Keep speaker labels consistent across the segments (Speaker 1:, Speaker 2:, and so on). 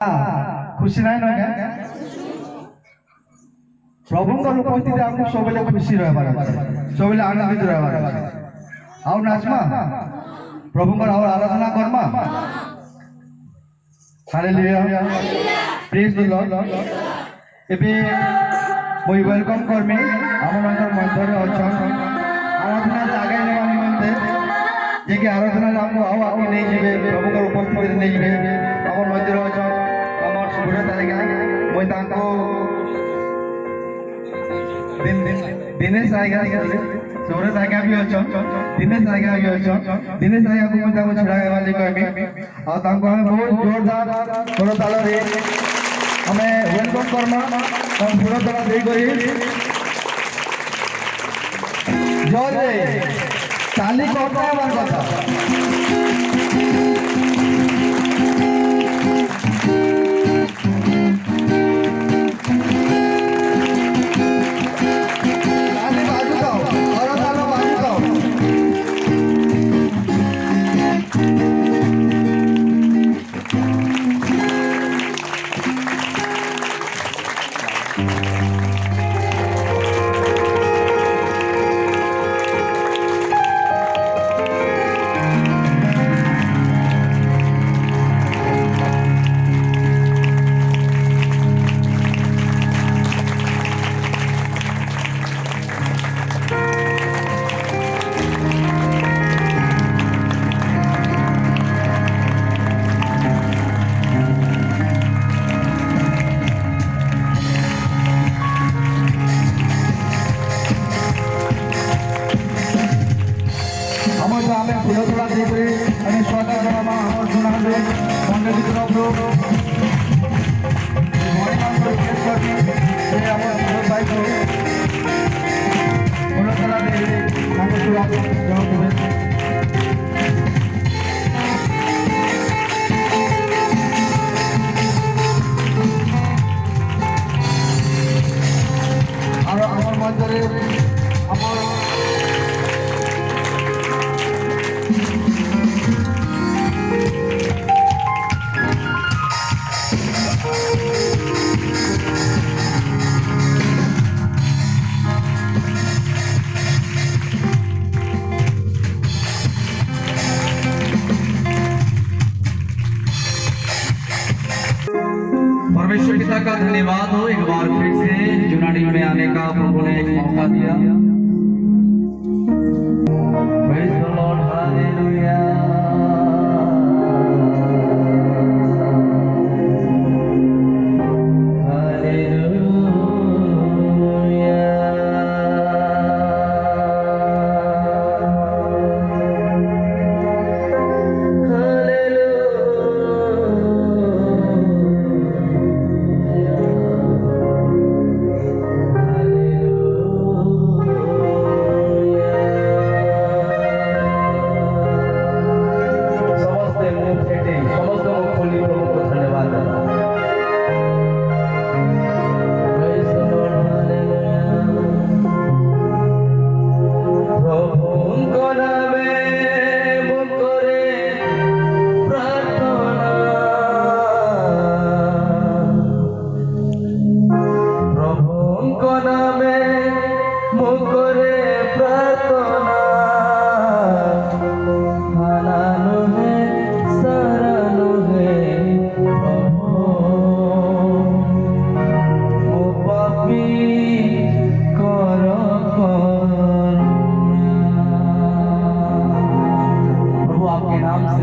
Speaker 1: खुशी ना क्या प्रभु उपस्थित आमको सब खुशी रहा सब आनंदित रहा आउ नाचमा प्रभु आराधना करमा हालेलुया प्रेज द लॉर्ड एबे मुई वेलकम करमी आमनकर मध्य रे अछन आराधना आगे नेवा निमंते जे कि आराधना हमको आउ आउ नहीं जिवे प्रभु को उपस्थित नहीं जिवे हमर मध्य रे अछन हमर सुब्रत आएगा मुई तांको दिनेश आएगा सुब्रत आएगा भी अछन दिनेश आएगा भी अछन दिनेश आएगा को मुई तांको छड़ा वाली कहमी आ तांको हम बहुत जोरदार करताल रे हमें वेलकम करमा हम पूरा तरह दे करी जोर रे ताली करता है हमार कथा परमेश्वर पिता का धन्यवाद हो एक बार फिर से जुनाडी में आने का प्रभु ने एक मौका दिया। Praise the Lord, hallelujah।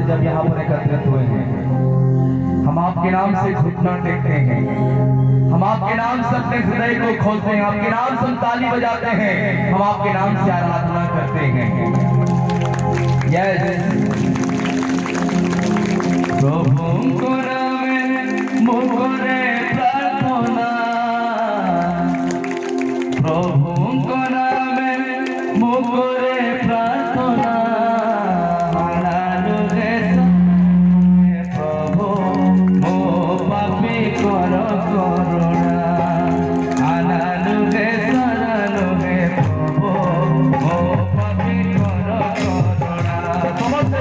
Speaker 1: जब यहाँ पर एकत्रित हुए हैं हम आपके नाम से घुटना टेकते हैं, हम आपके नाम से अपने हृदय को खोलते हैं, आपके नाम से हम ताली बजाते हैं, हम आपके नाम से आराधना करते हैं। यस प्रभु को नाम मुझे प्रार्थना, प्रभु को नाम मुझे प्रार्थना,
Speaker 2: Vamos a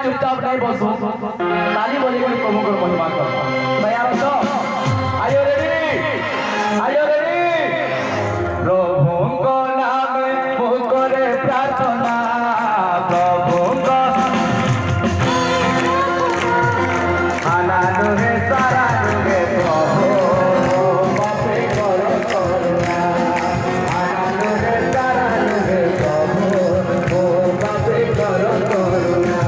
Speaker 2: चुपचाप नहीं बसो ताली बोली कोई प्रभु को महिमा करो तैयार हो are you ready are you ready प्रभु को नाम मु करे प्रार्थना प्रभु को आनंद है सारा है प्रभु बापे करो करुणा आनंद है सारा है प्रभु बापे करो करुणा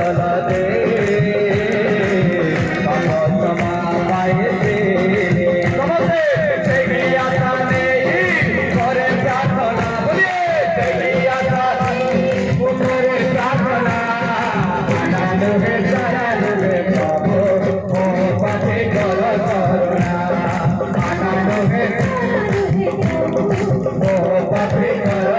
Speaker 2: चल दे भगत माए दे समझे तेरी आशा नहीं करे प्रार्थना बोलिए तेरी आशा करे प्रार्थना आनंद है चरण में प्रभु ओ पथे कर करुणा आनंद है ओ पथे कर